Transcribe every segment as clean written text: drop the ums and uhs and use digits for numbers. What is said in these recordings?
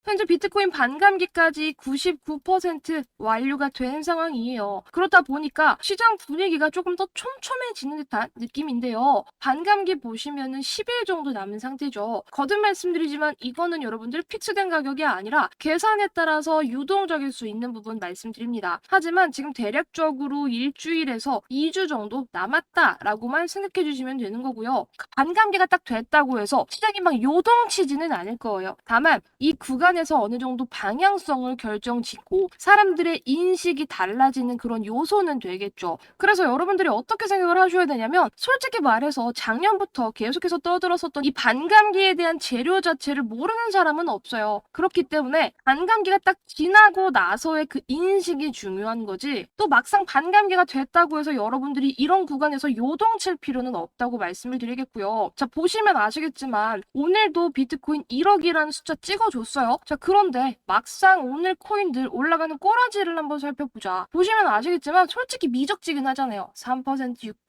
현재 비트코인 반감기까지 99% 완료가 된 상황이에요. 그렇다 보니까 시장 분위기가 조금 더 촘촘해지는 듯한 느낌인데요. 반감기 보시면은 10일 정도 남은 상태죠. 거듭 말씀드리지만 이거는 여러분들 픽스된 가격이 아니라 계산에 따라서 유동적일 수 있는 부분 말씀드립니다. 하지만 지금 대략적으로 일주일에서 2주 정도 남았다라고만 생각해 주시면 되는 거고요. 반감기가 딱 됐다고 해서 시장이 막 요동치지는 않을 거예요. 다만 이 구간에서 어느 정도 방향성을 결정짓고 사람들의 인식이 달라지는 그런 요소는 되겠죠. 그래서 여러분들이 어떻게 생각을 하셔야 되냐면 솔직히 말해서 작년부터 계속해서 떠들었었던 이 반감기에 대한 재료 자체를 모르는 사람은 없어요. 그렇기 때문에 반감기가 딱 지나고 나서의 그 인식이 중요한 거지 또 막상 반감기가 됐다고 해서 여러분들이 이런 구간에서 요동칠 필요는 없다고 말씀을 드리겠고요. 자, 보시면 아시겠지만 오늘도 비트코인 1억이라는 숫자 찍어줬어요. 자, 그런데 막상 오늘 코인들 올라가는 꼬라지를 한번 살펴보자. 보시면 아시겠지만 솔직히 미적지근하잖아요. 3%,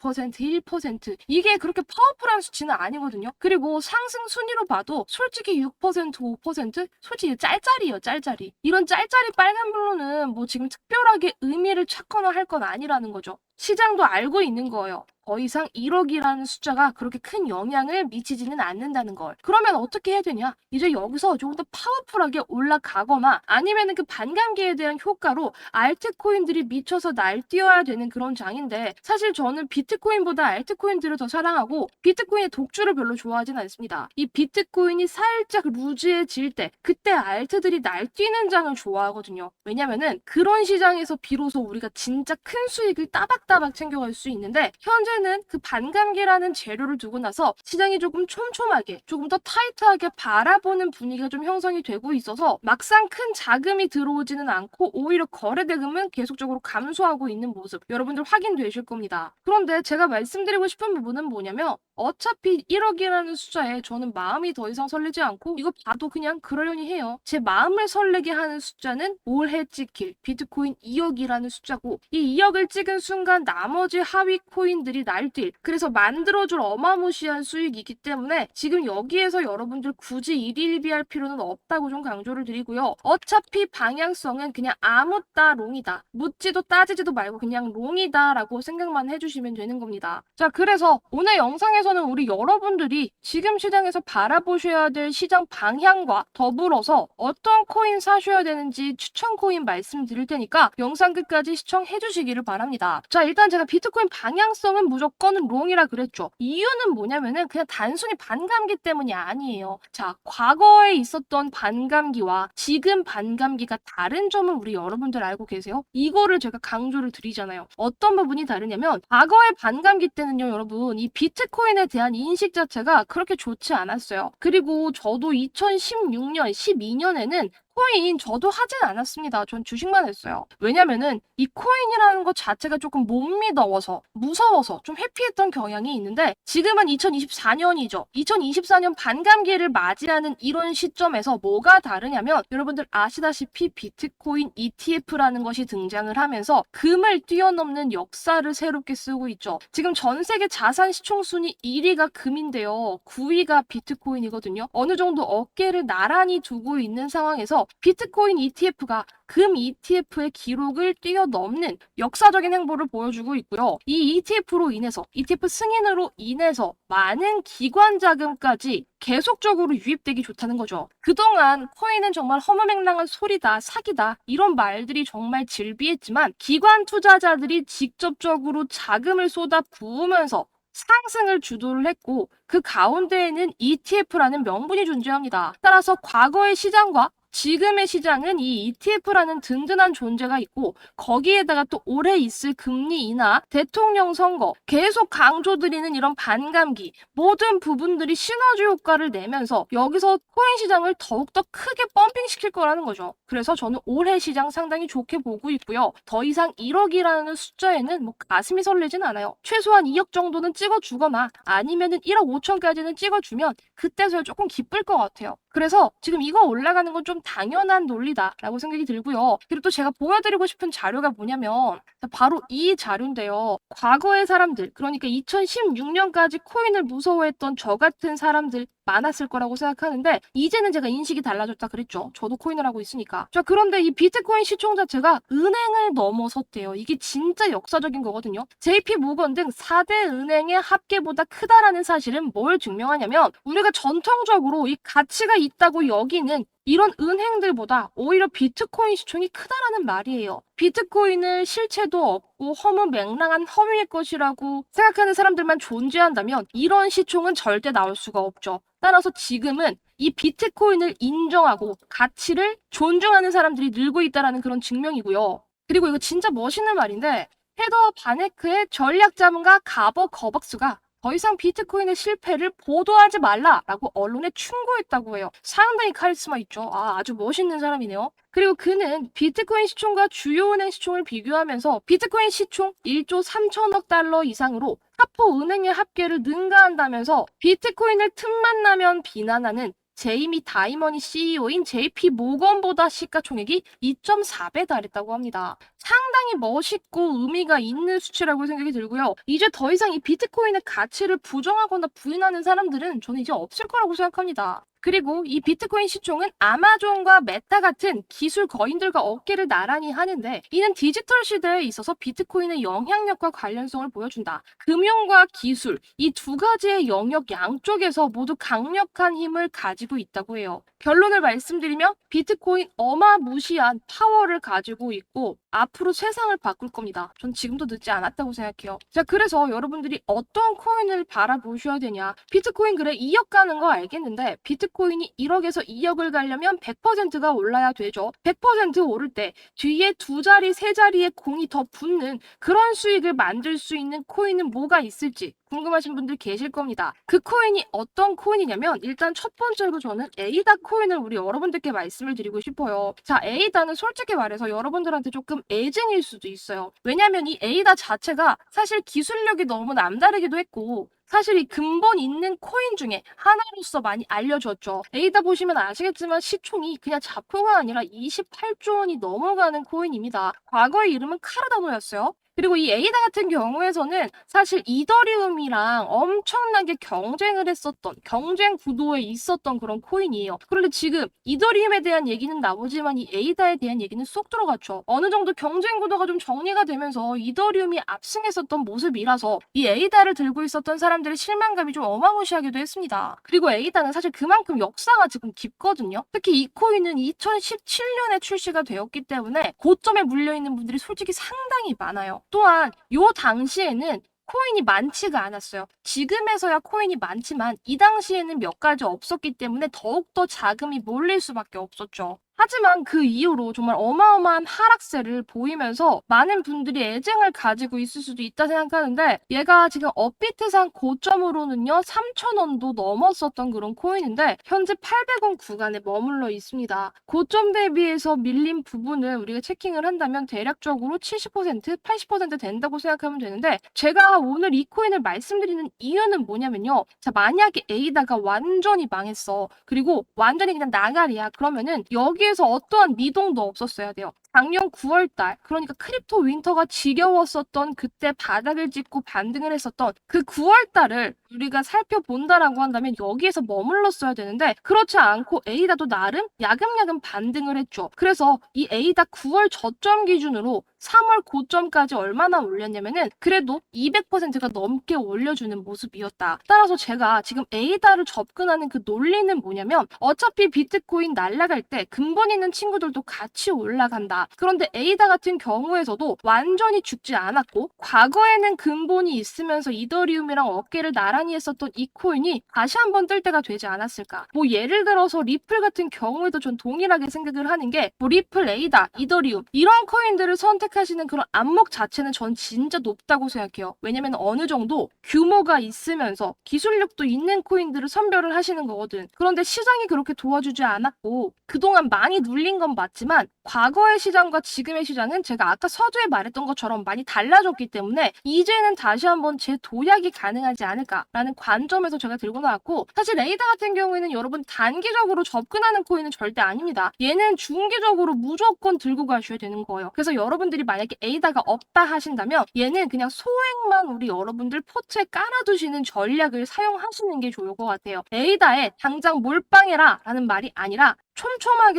6%, 1% 이게 그렇게 파워풀한 수치는 아니거든요. 그리고 상승 순위로 봐도 솔직히 6%, 5% 솔직히 짤짤이에요. 짤짤이. 이런 짤짤이 빨간불로는 뭐 지금 특별하게 의미를 찾거나 할 건 아니라는 거죠. 시장도 알고 있는 거예요. 더 이상 1억이라는 숫자가 그렇게 큰 영향을 미치지는 않는다는 걸. 그러면 어떻게 해야 되냐? 이제 여기서 조금 더 파워풀하게 올라가거나 아니면은 그 반감기에 대한 효과로 알트코인들이 미쳐서 날뛰어야 되는 그런 장인데 사실 저는 비트코인보다 알트코인들을 더 사랑하고 비트코인의 독주를 별로 좋아하진 않습니다. 이 비트코인이 살짝 루즈해질 때 그때 알트들이 날뛰는 장을 좋아하거든요. 왜냐면은 그런 시장에서 비로소 우리가 진짜 큰 수익을 따박따박 챙겨갈 수 있는데 현재는 그 반감기라는 재료를 두고 나서 시장이 조금 촘촘하게 조금 더 타이트하게 바라보는 분위기가 좀 형성이 되고 있어서 막상 큰 자금이 들어오지는 않고 오히려 거래대금은 계속적으로 감소하고 있는 모습 여러분들 확인되실 겁니다. 그런데 제가 말씀드리고 싶은 부분은 뭐냐면 어차피 1억이라는 숫자에 저는 마음이 더 이상 설레지 않고 이거 봐도 그냥 그러려니 해요. 제 마음을 설레게 하는 숫자는 올해 찍힐 비트코인 2억이라는 숫자고 이 2억을 찍은 순간 나머지 하위 코인들이 날뛸 그래서 만들어줄 어마무시한 수익이기 때문에 지금 여기에서 여러분들 굳이 일일비할 필요는 없다고 좀 강조를 드리고요. 어차피 방향성은 그냥 아무 따 롱이다. 묻지도 따지지도 말고 그냥 롱이다 라고 생각만 해주시면 되는 겁니다. 자, 그래서 오늘 영상에서는 우리 여러분들이 지금 시장에서 바라보셔야 될 시장 방향과 더불어서 어떤 코인 사셔야 되는지 추천 코인 말씀드릴 테니까 영상 끝까지 시청해 주시기를 바랍니다. 자, 일단 제가 비트코인 방향성은 무조건 롱이라 그랬죠. 이유는 뭐냐면은 그냥 단순히 반감기 때문이 아니에요. 자, 과거에 있었던 반감기와 지금 반감기가 다른 점을 우리 여러분들 알고 계세요? 이거를 제가 강조를 드리잖아요. 어떤 부분이 다르냐면 과거의 반감기 때는요, 여러분 이 비트코인에 대한 인식 자체가 그렇게 좋지 않았어요. 그리고 저도 2016년, 12년에는 코인 저도 하진 않았습니다. 전 주식만 했어요. 왜냐면은 이 코인이라는 것 자체가 조금 못 믿어서 무서워서 좀 회피했던 경향이 있는데 지금은 2024년이죠. 2024년 반감기를 맞이하는 이런 시점에서 뭐가 다르냐면 여러분들 아시다시피 비트코인 ETF라는 것이 등장을 하면서 금을 뛰어넘는 역사를 새롭게 쓰고 있죠. 지금 전 세계 자산 시총 순위 1위가 금인데요. 9위가 비트코인이거든요. 어느 정도 어깨를 나란히 두고 있는 상황에서 비트코인 ETF가 금 ETF의 기록을 뛰어넘는 역사적인 행보를 보여주고 있고요. 이 ETF로 인해서 ETF 승인으로 인해서 많은 기관 자금까지 계속적으로 유입되기 좋다는 거죠. 그동안 코인은 정말 허무맹랑한 소리다, 사기다 이런 말들이 정말 질비했지만 기관 투자자들이 직접적으로 자금을 쏟아 부으면서 상승을 주도를 했고 그 가운데에는 ETF라는 명분이 존재합니다. 따라서 과거의 시장과 지금의 시장은 이 ETF라는 든든한 존재가 있고 거기에다가 또 올해 있을 금리 인하, 대통령 선거, 계속 강조드리는 이런 반감기 모든 부분들이 시너지 효과를 내면서 여기서 코인 시장을 더욱더 크게 펌핑시킬 거라는 거죠. 그래서 저는 올해 시장 상당히 좋게 보고 있고요. 더 이상 1억이라는 숫자에는 뭐 가슴이 설레진 않아요. 최소한 2억 정도는 찍어주거나 아니면은 1억 5천까지는 찍어주면 그때서야 조금 기쁠 것 같아요. 그래서 지금 이거 올라가는 건 좀 당연한 논리다라고 생각이 들고요. 그리고 또 제가 보여드리고 싶은 자료가 뭐냐면 바로 이 자료인데요. 과거의 사람들, 그러니까 2016년까지 코인을 무서워했던 저 같은 사람들 많았을 거라고 생각하는데 이제는 제가 인식이 달라졌다 그랬죠. 저도 코인을 하고 있으니까. 자, 그런데 이 비트코인 시총 자체가 은행을 넘어섰대요. 이게 진짜 역사적인 거거든요. JP 모건 등 4대 은행의 합계보다 크다라는 사실은 뭘 증명하냐면 우리가 전통적으로 이 가치가 있다고 여기는 이런 은행들보다 오히려 비트코인 시총이 크다라는 말이에요. 비트코인을 실체도 없고 허무맹랑한 허위의 것이라고 생각하는 사람들만 존재한다면 이런 시총은 절대 나올 수가 없죠. 따라서 지금은 이 비트코인을 인정하고 가치를 존중하는 사람들이 늘고 있다는 그런 증명이고요. 그리고 이거 진짜 멋있는 말인데 헤더 바네크의 전략 자문가 가버 거벅스가 더 이상 비트코인의 실패를 보도하지 말라라고 언론에 충고했다고 해요. 상당히 카리스마 있죠. 아주 멋있는 사람이네요. 그리고 그는 비트코인 시총과 주요 은행 시총을 비교하면서 비트코인 시총 1조 3천억 달러 이상으로 카포 은행의 합계를 능가한다면서 비트코인을 틈만 나면 비난하는 제이미 다이머니 CEO인 JP 모건보다 시가총액이 2.4배 달했다고 합니다. 상당히 멋있고 의미가 있는 수치라고 생각이 들고요. 이제 더 이상 이 비트코인의 가치를 부정하거나 부인하는 사람들은 저는 이제 없을 거라고 생각합니다. 그리고 이 비트코인 시총은 아마존과 메타 같은 기술 거인들과 어깨를 나란히 하는데 이는 디지털 시대에 있어서 비트코인의 영향력과 관련성을 보여준다. 금융과 기술, 이 두 가지의 영역 양쪽에서 모두 강력한 힘을 가지고 있다고 해요. 결론을 말씀드리면 비트코인 어마무시한 파워를 가지고 있고 앞으로 세상을 바꿀 겁니다. 전 지금도 늦지 않았다고 생각해요. 자, 그래서 여러분들이 어떤 코인을 바라보셔야 되냐. 비트코인 그래 2억 가는 거 알겠는데 비트코인이 1억에서 2억을 가려면 100%가 올라야 되죠. 100% 오를 때 뒤에 두 자리, 세 자리의 공이 더 붙는 그런 수익을 만들 수 있는 코인은 뭐가 있을지 궁금하신 분들 계실 겁니다. 그 코인이 어떤 코인이냐면 일단 첫 번째로 저는 에이다 코인을 우리 여러분들께 말씀을 드리고 싶어요. 자, 에이다는 솔직히 말해서 여러분들한테 조금 애증일 수도 있어요. 왜냐면 이 에이다 자체가 사실 기술력이 너무 남다르기도 했고 사실 이 근본 있는 코인 중에 하나로서 많이 알려졌죠. 에이다 보시면 아시겠지만 시총이 그냥 자포가 아니라 28조 원이 넘어가는 코인입니다. 과거의 이름은 카르다노였어요. 그리고 이 에이다 같은 경우에서는 사실 이더리움이랑 엄청나게 경쟁을 했었던 경쟁 구도에 있었던 그런 코인이에요. 그런데 지금 이더리움에 대한 얘기는 나오지만 이 에이다에 대한 얘기는 쏙 들어갔죠. 어느 정도 경쟁 구도가 좀 정리가 되면서 이더리움이 압승했었던 모습이라서 이 에이다를 들고 있었던 사람들의 실망감이 좀 어마무시하기도 했습니다. 그리고 에이다는 사실 그만큼 역사가 지금 깊거든요. 특히 이 코인은 2017년에 출시가 되었기 때문에 고점에 물려있는 분들이 솔직히 상당히 많아요. 또한 요 당시에는 코인이 많지가 않았어요. 지금에서야 코인이 많지만 이 당시에는 몇 가지 없었기 때문에 더욱더 자금이 몰릴 수밖에 없었죠. 하지만 그 이후로 정말 어마어마한 하락세를 보이면서 많은 분들이 애증을 가지고 있을 수도 있다 생각하는데 얘가 지금 업비트상 고점으로는요 3,000원도 넘었었던 그런 코인인데 현재 800원 구간에 머물러 있습니다. 고점 대비해서 밀린 부분을 우리가 체킹을 한다면 대략적으로 70%, 80% 된다고 생각하면 되는데 제가 오늘 이 코인을 말씀드리는 이유는 뭐냐면요. 자, 만약에 에이다가 완전히 망했어. 그리고 완전히 그냥 나가리야. 그러면은 여기에서 어떠한 미동도 없었어야 돼요. 작년 9월달, 그러니까 크립토 윈터가 지겨웠었던 그때 바닥을 찍고 반등을 했었던 그 9월달을 우리가 살펴본다라고 한다면 여기에서 머물렀어야 되는데 그렇지 않고 에이다도 나름 야금야금 반등을 했죠. 그래서 이 에이다 9월 저점 기준으로 3월 고점까지 얼마나 올렸냐면은 그래도 200%가 넘게 올려주는 모습이었다. 따라서 제가 지금 에이다를 접근하는 그 논리는 뭐냐면 어차피 비트코인 날아갈 때 근본 있는 친구들도 같이 올라간다. 그런데 에이다 같은 경우에서도 완전히 죽지 않았고 과거에는 근본이 있으면서 이더리움이랑 어깨를 나란히 했었던 이 코인이 다시 한번 뜰 때가 되지 않았을까. 뭐 예를 들어서 리플 같은 경우에도 전 동일하게 생각을 하는 게 뭐 리플, 에이다, 이더리움 이런 코인들을 선택하시는 그런 안목 자체는 전 진짜 높다고 생각해요. 왜냐면 어느 정도 규모가 있으면서 기술력도 있는 코인들을 선별을 하시는 거거든. 그런데 시장이 그렇게 도와주지 않았고 그동안 많이 눌린 건 맞지만 과거의 시장과 지금의 시장은 제가 아까 서두에 말했던 것처럼 많이 달라졌기 때문에 이제는 다시 한번 재도약이 가능하지 않을까라는 관점에서 제가 들고 나왔고, 사실 에이다 같은 경우에는 여러분 단기적으로 접근하는 코인은 절대 아닙니다. 얘는 중기적으로 무조건 들고 가셔야 되는 거예요. 그래서 여러분들이 만약에 에이다가 없다 하신다면 얘는 그냥 소액만 우리 여러분들 포트에 깔아두시는 전략을 사용하시는 게 좋을 것 같아요. 에이다에 당장 몰빵해라 라는 말이 아니라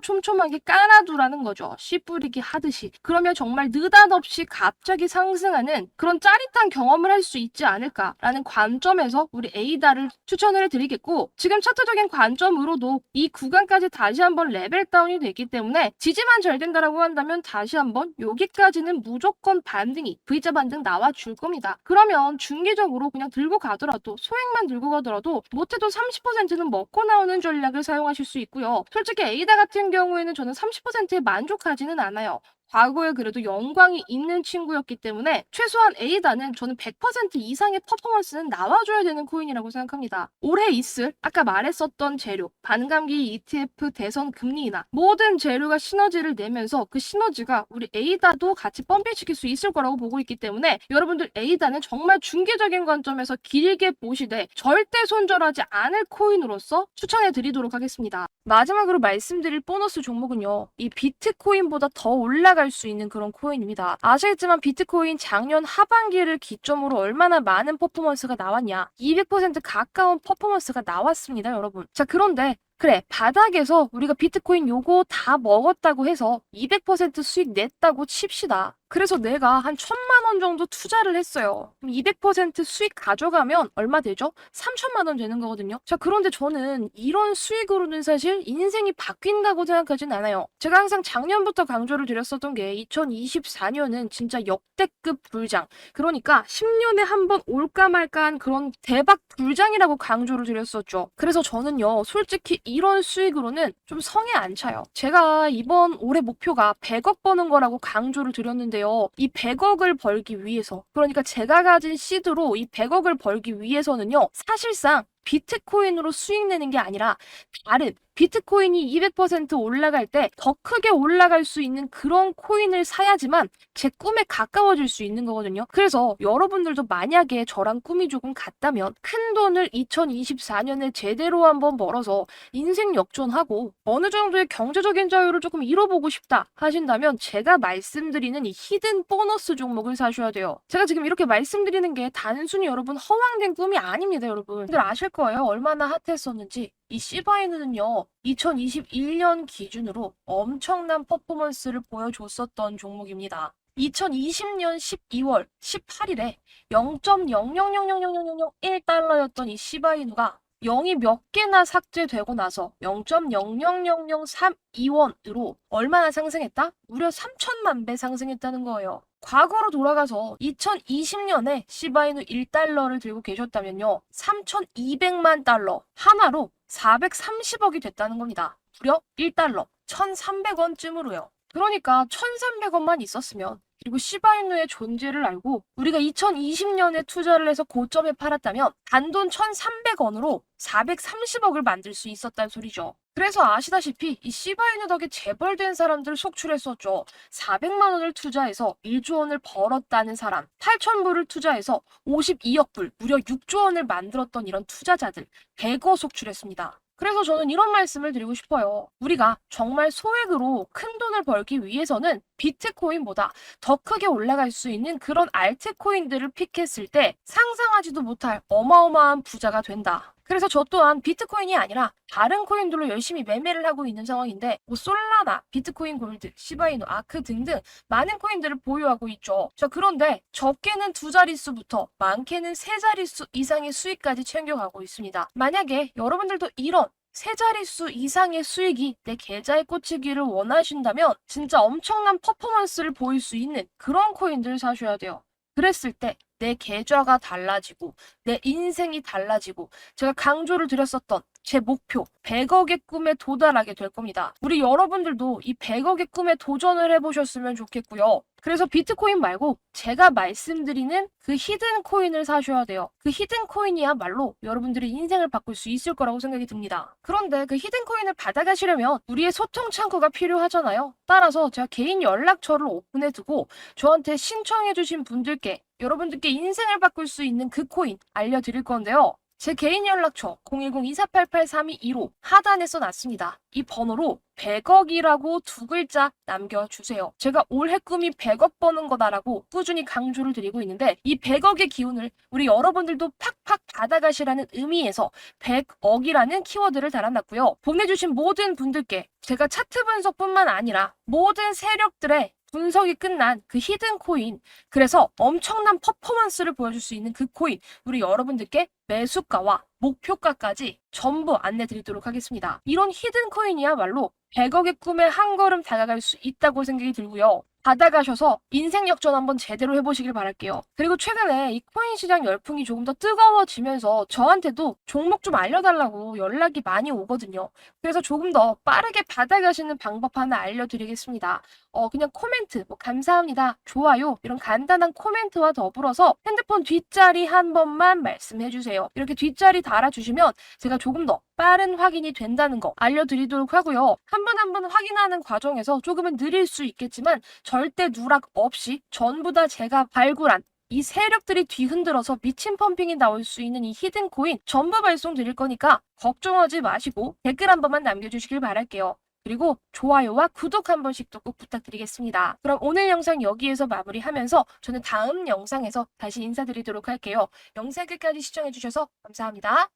촘촘하게 깔아두라는 거죠. 씨 뿌리기 하듯이. 그러면 정말 느닷없이 갑자기 상승하는 그런 짜릿한 경험을 할 수 있지 않을까라는 관점에서 우리 에이다를 추천을 해드리겠고, 지금 차트적인 관점으로도 이 구간까지 다시 한번 레벨 다운이 됐기 때문에 지지만 잘 된다라고 한다면 다시 한번 여기까지는 무조건 반등이 V자 반등 나와줄 겁니다. 그러면 중기적으로 그냥 들고 가더라도, 소액만 들고 가더라도 못해도 30%는 먹고 나오는 전략을 사용하실 수 있고요. 솔직히 에이다 같은 경우에는 저는 30%에 만족하지는 않아요. 과거에 그래도 영광이 있는 친구였기 때문에 최소한 에이다는 저는 100% 이상의 퍼포먼스는 나와줘야 되는 코인이라고 생각합니다. 올해 있을 아까 말했었던 재료, 반감기 ETF, 대선 금리 인하, 모든 재료가 시너지를 내면서 그 시너지가 우리 에이다도 같이 펌핑시킬 수 있을 거라고 보고 있기 때문에 여러분들 에이다는 정말 중기적인 관점에서 길게 보시되 절대 손절하지 않을 코인으로서 추천해 드리도록 하겠습니다. 마지막으로 말씀드릴 보너스 종목은요, 이 비트코인보다 더 올라갈 수 있는 그런 코인입니다. 아시겠지만 비트코인 작년 하반기를 기점으로 얼마나 많은 퍼포먼스가 나왔냐, 200% 가까운 퍼포먼스가 나왔습니다, 여러분. 자, 그런데 그래, 바닥에서 우리가 비트코인 요거 다 먹었다고 해서 200% 수익 냈다고 칩시다. 그래서 내가 한 1,000만 원 정도 투자를 했어요. 그럼 200% 수익 가져가면 얼마 되죠? 3,000만 원 되는 거거든요. 자, 그런데 저는 이런 수익으로는 사실 인생이 바뀐다고 생각하진 않아요. 제가 항상 작년부터 강조를 드렸었던 게 2024년은 진짜 역대급 불장. 그러니까 10년에 한 번 올까 말까한 그런 대박 불장이라고 강조를 드렸었죠. 그래서 저는요, 솔직히 이런 수익으로는 좀 성에 안 차요. 제가 이번 올해 목표가 100억 버는 거라고 강조를 드렸는데요. 이 100억을 벌기 위해서, 그러니까 제가 가진 시드로 이 100억을 벌기 위해서는요, 사실상 비트코인으로 수익 내는 게 아니라 다른 비트코인이 200% 올라갈 때 더 크게 올라갈 수 있는 그런 코인을 사야지만 제 꿈에 가까워질 수 있는 거거든요. 그래서 여러분들도 만약에 저랑 꿈이 조금 같다면 큰 돈을 2024년에 제대로 한번 벌어서 인생 역전하고 어느 정도의 경제적인 자유를 조금 이뤄보고 싶다 하신다면 제가 말씀드리는 이 히든 보너스 종목을 사셔야 돼요. 제가 지금 이렇게 말씀드리는 게 단순히 여러분 허황된 꿈이 아닙니다, 여러분. 들 아실 거예요. 얼마나 핫했었는지. 이 시바이누는요, 2021년 기준으로 엄청난 퍼포먼스를 보여줬었던 종목입니다. 2020년 12월 18일에 0.0000001달러였던 이 시바이누가 0이 몇 개나 삭제되고 나서 0.000032원으로 얼마나 상승했다? 무려 3천만 배 상승했다는 거예요. 과거로 돌아가서 2020년에 시바이누 1달러를 들고 계셨다면요, 3,200만 달러 하나로 430억이 됐다는 겁니다. 무려 1달러 1,300원쯤으로요. 그러니까 1,300원만 있었으면, 그리고 시바이누의 존재를 알고 우리가 2020년에 투자를 해서 고점에 팔았다면 단돈 1,300원으로 430억을 만들 수 있었다는 소리죠. 그래서 아시다시피 이 시바이누 덕에 재벌된 사람들 속출했었죠. 400만 원을 투자해서 1조 원을 벌었다는 사람, 8,000불을 투자해서 52억 불, 무려 6조 원을 만들었던 이런 투자자들 100억 속출했습니다. 그래서 저는 이런 말씀을 드리고 싶어요. 우리가 정말 소액으로 큰 돈을 벌기 위해서는 비트코인보다 더 크게 올라갈 수 있는 그런 알트코인들을 픽했을 때 상상하지도 못할 어마어마한 부자가 된다. 그래서 저 또한 비트코인이 아니라 다른 코인들로 열심히 매매를 하고 있는 상황인데, 뭐 솔라나, 비트코인 골드, 시바이누, 아크 등등 많은 코인들을 보유하고 있죠. 자, 그런데 적게는 2자릿수부터 많게는 3자릿수 이상의 수익까지 챙겨가고 있습니다. 만약에 여러분들도 이런 3자릿수 이상의 수익이 내 계좌에 꽂히기를 원하신다면 진짜 엄청난 퍼포먼스를 보일 수 있는 그런 코인들을 사셔야 돼요. 그랬을 때 내 계좌가 달라지고 내 인생이 달라지고 제가 강조를 드렸었던 제 목표 100억의 꿈에 도달하게 될 겁니다. 우리 여러분들도 이 100억의 꿈에 도전을 해보셨으면 좋겠고요. 그래서 비트코인 말고 제가 말씀드리는 그 히든 코인을 사셔야 돼요. 그 히든 코인이야말로 여러분들의 인생을 바꿀 수 있을 거라고 생각이 듭니다. 그런데 그 히든 코인을 받아가시려면 우리의 소통 창구가 필요하잖아요. 따라서 제가 개인 연락처를 오픈해두고 저한테 신청해주신 분들께 여러분들께 인생을 바꿀 수 있는 그 코인 알려드릴 건데요. 제 개인 연락처 010-2488-3215 하단에 써놨습니다. 이 번호로 100억이라고 두 글자 남겨주세요. 제가 올해 꿈이 100억 버는 거다라고 꾸준히 강조를 드리고 있는데 이 100억의 기운을 우리 여러분들도 팍팍 받아가시라는 의미에서 100억이라는 키워드를 달아놨고요. 보내주신 모든 분들께 제가 차트 분석뿐만 아니라 모든 세력들의 분석이 끝난 그 히든 코인, 그래서 엄청난 퍼포먼스를 보여줄 수 있는 그 코인, 우리 여러분들께 매수가와 목표가까지 전부 안내 드리도록 하겠습니다. 이런 히든 코인이야말로 100억의 꿈에 한 걸음 다가갈 수 있다고 생각이 들고요. 받아가셔서 인생 역전 한번 제대로 해보시길 바랄게요. 그리고 최근에 이 코인 시장 열풍이 조금 더 뜨거워지면서 저한테도 종목 좀 알려달라고 연락이 많이 오거든요. 그래서 조금 더 빠르게 받아가시는 방법 하나 알려드리겠습니다. 그냥 코멘트, 감사합니다, 좋아요 이런 간단한 코멘트와 더불어서 핸드폰 뒷자리 한 번만 말씀해주세요. 이렇게 뒷자리 달아주시면 제가 조금 더 빠른 확인이 된다는 거 알려드리도록 하고요. 한 번 한 번 확인하는 과정에서 조금은 느릴 수 있겠지만 절대 누락 없이 전부 다 제가 발굴한 이 세력들이 뒤흔들어서 미친 펌핑이 나올 수 있는 이 히든 코인 전부 발송 드릴 거니까 걱정하지 마시고 댓글 한 번만 남겨주시길 바랄게요. 그리고 좋아요와 구독 한 번씩도 꼭 부탁드리겠습니다. 그럼 오늘 영상 여기에서 마무리하면서 저는 다음 영상에서 다시 인사드리도록 할게요. 영상 끝까지 시청해주셔서 감사합니다.